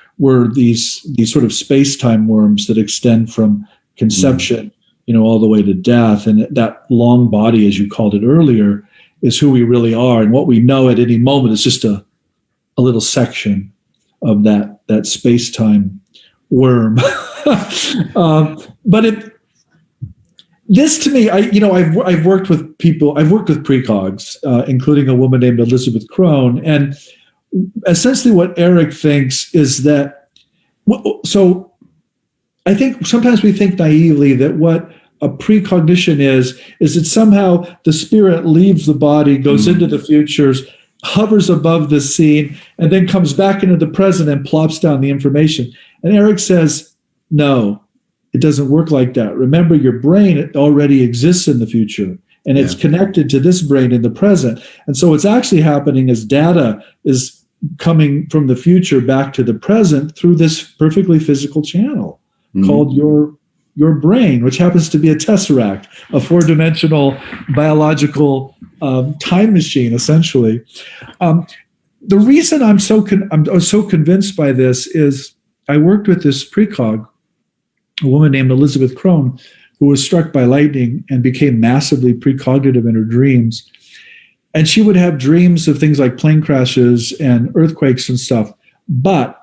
these sort of space-time worms that extend from conception, all the way to death, and that long body, as you called it earlier, is who we really are, and what we know at any moment is just a little section of that space-time worm. But this to me, I've worked with people. I've worked with precogs, including a woman named Elizabeth Crone, and essentially what Eric thinks is that. So, I think sometimes we think naively that what a precognition is that somehow the spirit leaves the body, goes into the futures, hovers above the scene, and then comes back into the present and plops down the information. And Eric says, no, it doesn't work like that. Remember, your brain already exists in the future, and it's connected to this brain in the present. And so what's actually happening is data is coming from the future back to the present through this perfectly physical channel called your brain, which happens to be a tesseract, a four-dimensional biological time machine, essentially. The reason I'm so convinced by this is I worked with this precog, a woman named Elizabeth Crone, who was struck by lightning and became massively precognitive in her dreams. And she would have dreams of things like plane crashes and earthquakes and stuff. But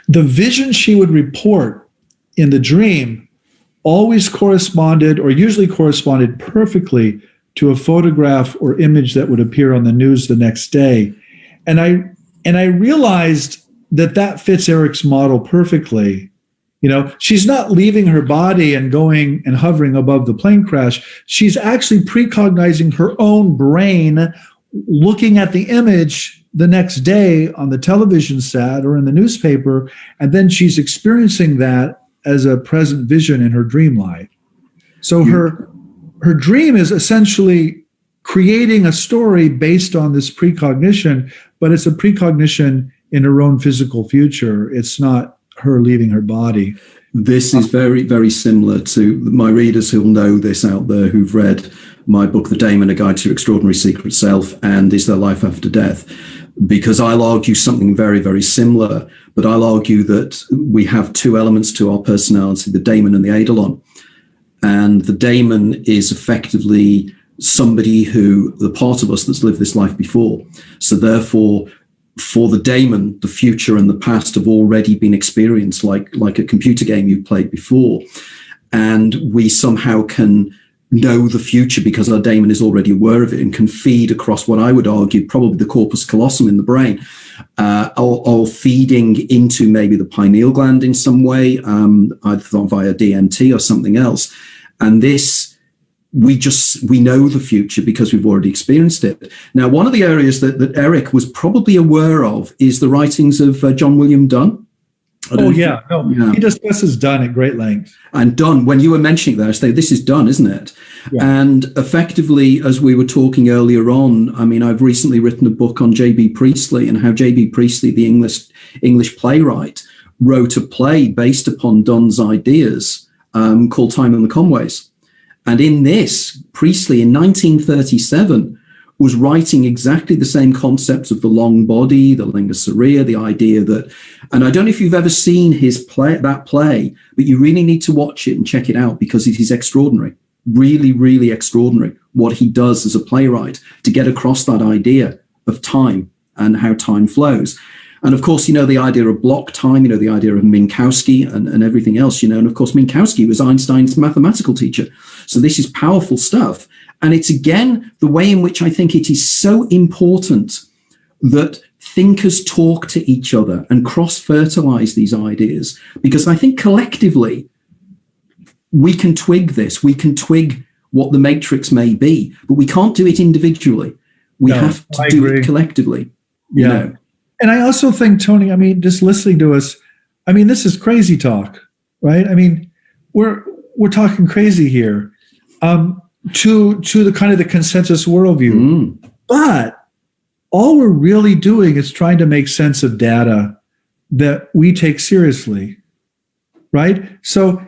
the vision she would report in the dream always corresponded, or usually corresponded perfectly, to a photograph or image that would appear on the news the next day. And I realized that fits Eric's model perfectly. She's not leaving her body and going and hovering above the plane crash. She's actually precognizing her own brain, looking at the image the next day on the television set or in the newspaper, and then she's experiencing that as a present vision in her dream life. So her dream is essentially creating a story based on this precognition, but it's a precognition in her own physical future. It's not her leaving her body. This is very, very similar to my readers who'll know this out there, who've read my book, The Daemon, A Guide to Your Extraordinary Secret Self, and Is There Life After Death? Because I'll argue something very, very similar, but I'll argue that we have two elements to our personality, the daemon and the eidolon. And the daemon is effectively somebody who, the part of us that's lived this life before. So therefore, for the daemon, the future and the past have already been experienced like a computer game you played before. And we somehow can know the future because our daemon is already aware of it and can feed across what I would argue probably the corpus callosum in the brain, or feeding into maybe the pineal gland in some way, either via DMT or something else. And this, we know the future because we've already experienced it. Now, one of the areas that Eric was probably aware of is the writings of John William Donne. He discusses Donne at great length. And Donne, when you were mentioning that, I say this is Donne, isn't it? Yeah. And effectively, as we were talking earlier on, I mean, I've recently written a book on J.B. Priestley and how J.B. Priestley, the English playwright, wrote a play based upon Donne's ideas called Time and the Conways. And in this, Priestley in 1937 was writing exactly the same concepts of the long body, the linga seria, the idea that, and I don't know if you've ever seen that play, but you really need to watch it and check it out because it is extraordinary, really, really extraordinary what he does as a playwright to get across that idea of time and how time flows. And of course, the idea of block time, the idea of Minkowski and everything else, and of course, Minkowski was Einstein's mathematical teacher. So this is powerful stuff. And it's, again, the way in which I think it is so important that thinkers talk to each other and cross-fertilize these ideas, because I think collectively we can twig this. We can twig what the matrix may be, but we can't do it individually. We have to do it collectively. Yeah. And I also think, Tony, I mean, just listening to us, I mean, this is crazy talk, right? I mean, we're talking crazy here. To the kind of the consensus worldview. But all we're really doing is trying to make sense of data that we take seriously, right? So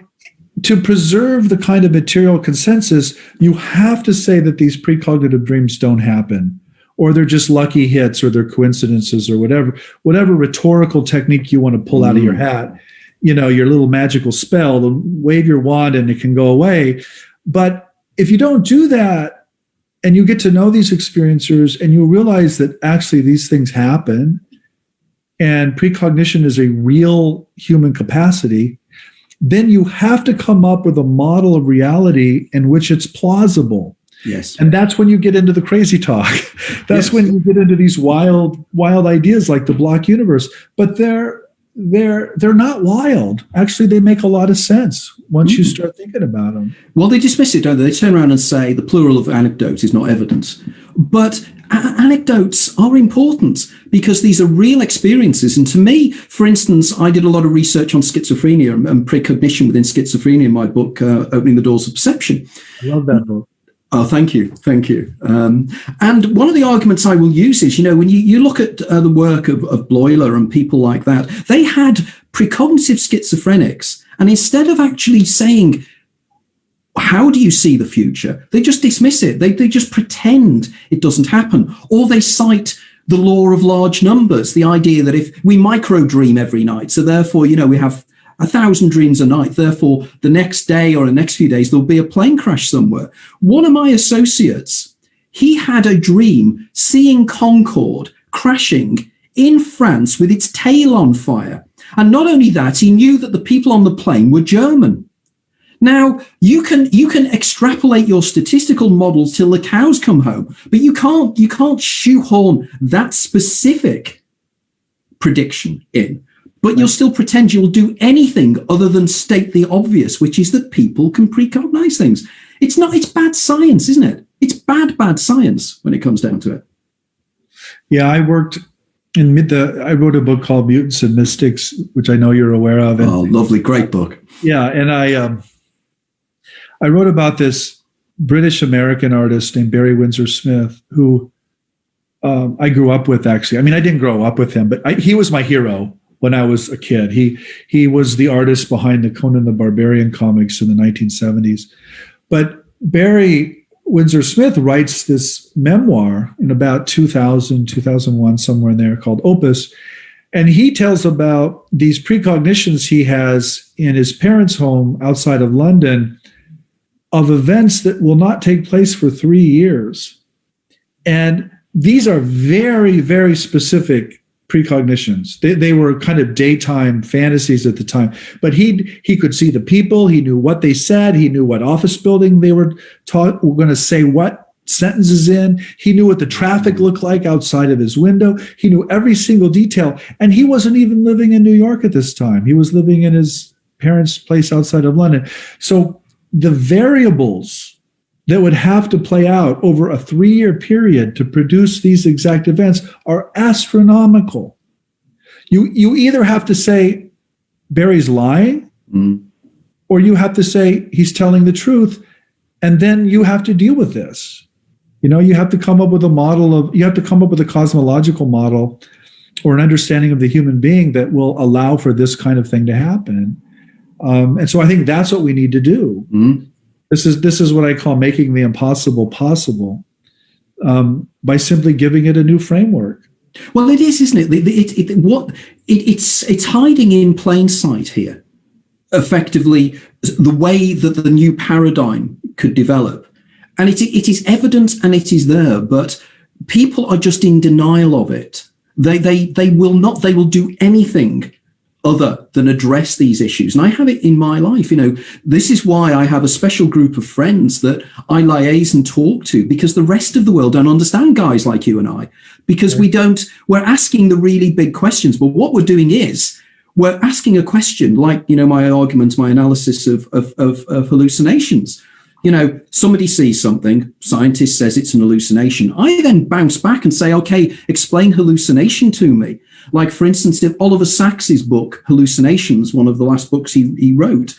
to preserve the kind of material consensus, you have to say that these precognitive dreams don't happen, or they're just lucky hits, or they're coincidences, or whatever rhetorical technique you want to pull out of your hat, your little magical spell, wave your wand and it can go away. But if you don't do that, and you get to know these experiencers, and you realize that actually these things happen, and precognition is a real human capacity, then you have to come up with a model of reality in which it's plausible. Yes. And that's when you get into the crazy talk. That's when you get into these wild ideas like the block universe. But they're not wild. Actually, they make a lot of sense once you start thinking about them. Well, they dismiss it, don't they? They turn around and say the plural of anecdotes is not evidence. But anecdotes are important because these are real experiences. And to me, for instance, I did a lot of research on schizophrenia and precognition within schizophrenia in my book, Opening the Doors of Perception. I love that book. Oh, thank you. And one of the arguments I will use is, when you look at the work of Bloiler and people like that, they had precognitive schizophrenics. And instead of actually saying, how do you see the future? They just dismiss it. They just pretend it doesn't happen. Or they cite the law of large numbers, the idea that if we micro dream every night, so therefore, we have 1,000 dreams a night, therefore the next day or the next few days, there'll be a plane crash somewhere. One of my associates, he had a dream seeing Concorde crashing in France with its tail on fire. And not only that, he knew that the people on the plane were German. Now, you can extrapolate your statistical models till the cows come home, but you can't shoehorn that specific prediction in. But you'll still pretend you'll do anything other than state the obvious, which is that people can precognize things. It's bad science, isn't it? It's bad science when it comes down to it. Yeah, I wrote a book called Mutants and Mystics, which I know you're aware of. Oh, lovely, great book. Yeah, and I wrote about this British-American artist named Barry Windsor Smith, who I grew up with, actually. I mean, I didn't grow up with him, but he was my hero when I was a kid. He was the artist behind the Conan the Barbarian comics in the 1970s. But Barry Windsor Smith writes this memoir in about 2000, 2001, somewhere in there, called Opus. And he tells about these precognitions he has in his parents' home outside of London of events that will not take place for 3 years. And these are very, very specific precognitions. They were kind of daytime fantasies at the time. But he could see the people. He knew what they said. He knew what office building they were going to say what sentences in. He knew what the traffic looked like outside of his window. He knew every single detail. And he wasn't even living in New York at this time. He was living in his parents' place outside of London. So the variables that would have to play out over a 3-year period to produce these exact events are astronomical. You either have to say Barry's lying, or you have to say he's telling the truth, and then you have to deal with this. You have to come up with a cosmological model or an understanding of the human being that will allow for this kind of thing to happen. And so I think that's what we need to do. This is what I call making the impossible possible, by simply giving it a new framework. Well, it is, isn't it? It's hiding in plain sight here. Effectively, the way that the new paradigm could develop, and it is evident and it is there, but people are just in denial of it. They will not. They will do anything other than address these issues. And I have it in my life. This is why I have a special group of friends that I liaise and talk to, because the rest of the world don't understand guys like you and I, because we're asking the really big questions. But what we're doing is we're asking a question like, my argument, my analysis of hallucinations. Somebody sees something, scientist says it's an hallucination. I then bounce back and say, okay, explain hallucination to me. Like, for instance, in Oliver Sacks's book, Hallucinations, one of the last books he wrote,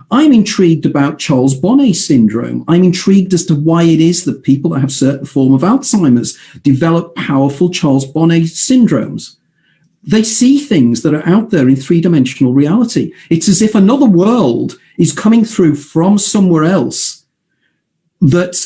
I'm intrigued about Charles Bonnet syndrome. I'm intrigued as to why it is that people that have certain form of Alzheimer's develop powerful Charles Bonnet syndromes. they see things that are out there in three-dimensional reality. It's as if another world is coming through from somewhere else that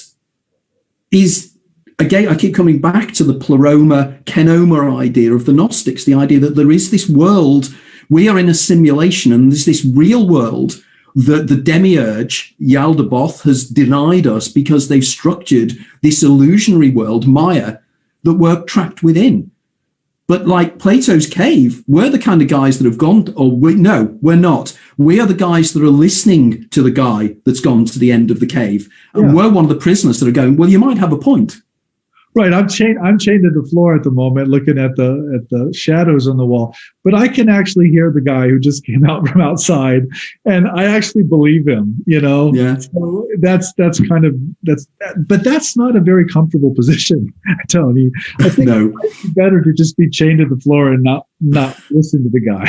is, again, I keep coming back to the pleroma, kenoma idea of the Gnostics, the idea that there is this world, we are in a simulation, and there's this real world that the demiurge, Yaldabaoth, has denied us because they've structured this illusionary world, Maya, that we're trapped within. But like Plato's cave, we're the kind of guys that have gone, no, we're not. We are the guys that are listening to the guy that's gone to the end of the cave. And we're one of the prisoners that are going, well, you might have a point. Right, I'm chained to the floor at the moment, looking at the shadows on the wall. But I can actually hear the guy who just came out from outside, and I actually believe him. Yeah. So but that's not a very comfortable position, Tony. I think it's better to just be chained to the floor and not listen to the guy.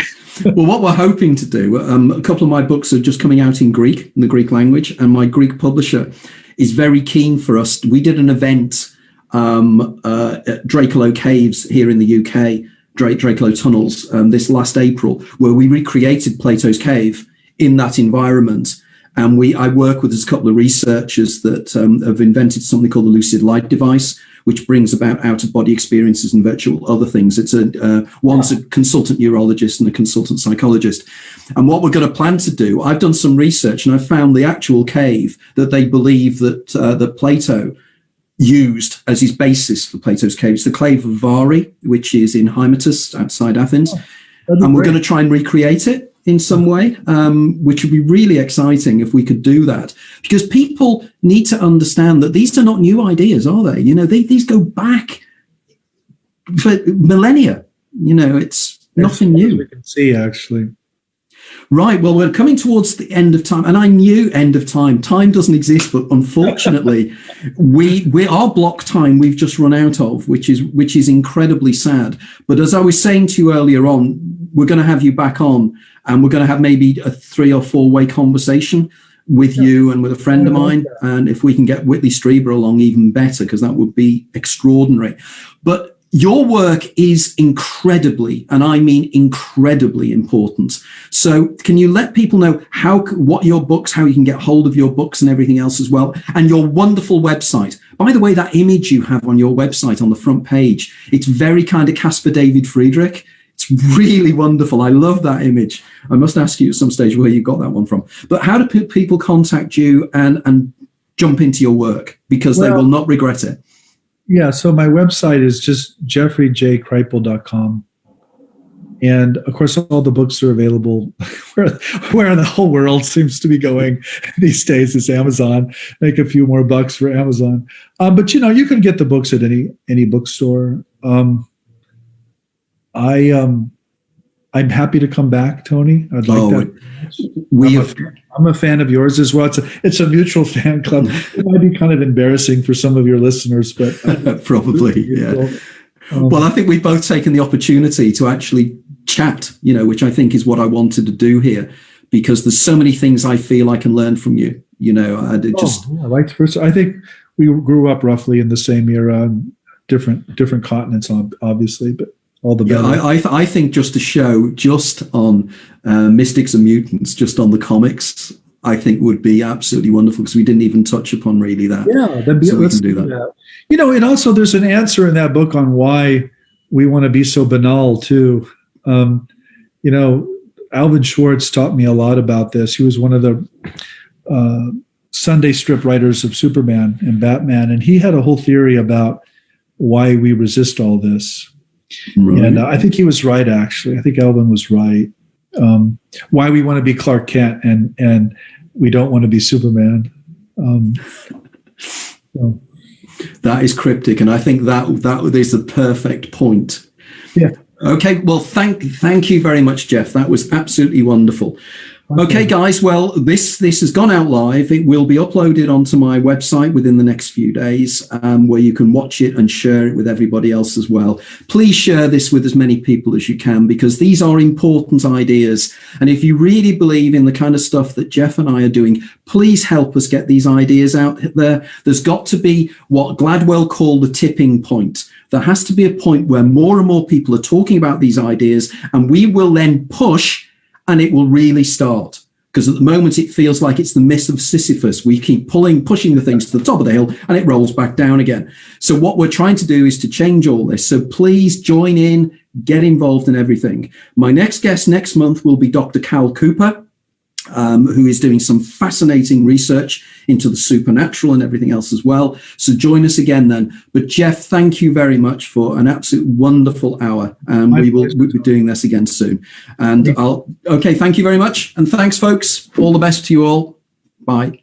Well, what we're hoping to do, a couple of my books are just coming out in Greek, in the Greek language, and my Greek publisher is very keen for us. We did an event at Draculo Caves here in the UK, Draculo Tunnels, this last April, where we recreated Plato's cave in that environment. And I work with a couple of researchers that have invented something called the lucid light device, which brings about out-of-body experiences and virtual other things. It's one's a consultant neurologist and a consultant psychologist. And what we're going to plan to do, I've done some research and I've found the actual cave that they believe that Plato used as his basis for Plato's cave. It's the cave of Vari, which is in Hymettus outside Athens. And we're going to try and recreate it in some way, which would be really exciting if we could do that. Because people need to understand that these are not new ideas, are they? These go back for millennia. It's nothing new. We can see, actually. Right. Well, we're coming towards the end of time, and I knew end of time. Time doesn't exist, but unfortunately, we our block time we've just run out of, which is incredibly sad. But as I was saying to you earlier on, we're going to have you back on, and we're going to have maybe a 3 or 4 way conversation with you and with a friend of mine. And if we can get Whitley Strieber along, even better, because that would be extraordinary. But your work is incredibly, and I mean incredibly important. So can you let people know what your books, how you can get hold of your books and everything else as well, and your wonderful website? By the way, that image you have on your website on the front page, it's very kind of Caspar David Friedrich. It's really wonderful. I love that image. I must ask you at some stage where you got that one from. But how do people contact you and jump into your work? Because they will not regret it. Yeah, so my website is just jeffreyjkripal.com. And of course, all the books are available where the whole world seems to be going these days is Amazon. Make a few more bucks for Amazon. But you can get the books at any bookstore. I'm happy to come back, Tony. I'd like that. I'm a fan of yours as well. It's a mutual fan club. It might be kind of embarrassing for some of your listeners, but probably, yeah. Well, I think we've both taken the opportunity to actually chat, which I think is what I wanted to do here, because there's so many things I feel I can learn from you. I think we grew up roughly in the same era, different continents, obviously, but. All the better. Yeah, I think just a show just on Mystics and Mutants, just on the comics, I think would be absolutely wonderful, because we didn't even touch upon really that. Yeah, so we can do that. And also there's an answer in that book on why we want to be so banal too. Alvin Schwartz taught me a lot about this. He was one of the Sunday strip writers of Superman and Batman, and he had a whole theory about why we resist all this. Right. And I think he was right, actually. I think Alvin was right. Why we want to be Clark Kent and we don't want to be Superman. That is cryptic, and I think that is the perfect point. Yeah. Okay. Well, thank you very much, Jeff. That was absolutely wonderful. Okay, guys. Well, this has gone out live. It will be uploaded onto my website within the next few days, where you can watch it and share it with everybody else as well. Please share this with as many people as you can, because these are important ideas. And if you really believe in the kind of stuff that Jeff and I are doing, please help us get these ideas out there. There's got to be what Gladwell called the tipping point. There has to be a point where more and more people are talking about these ideas, and we will then push, and it will really start. Because at the moment, it feels like it's the myth of Sisyphus. We keep pushing the things to the top of the hill, and it rolls back down again. So what we're trying to do is to change all this. So please join in, get involved in everything. My next guest next month will be Dr. Cal Cooper, who is doing some fascinating research into the supernatural and everything else as well. So join us again then. But Jeff, thank you very much for an absolute wonderful hour. We'll be doing this again soon. And thank you very much. And thanks, folks. All the best to you all. Bye.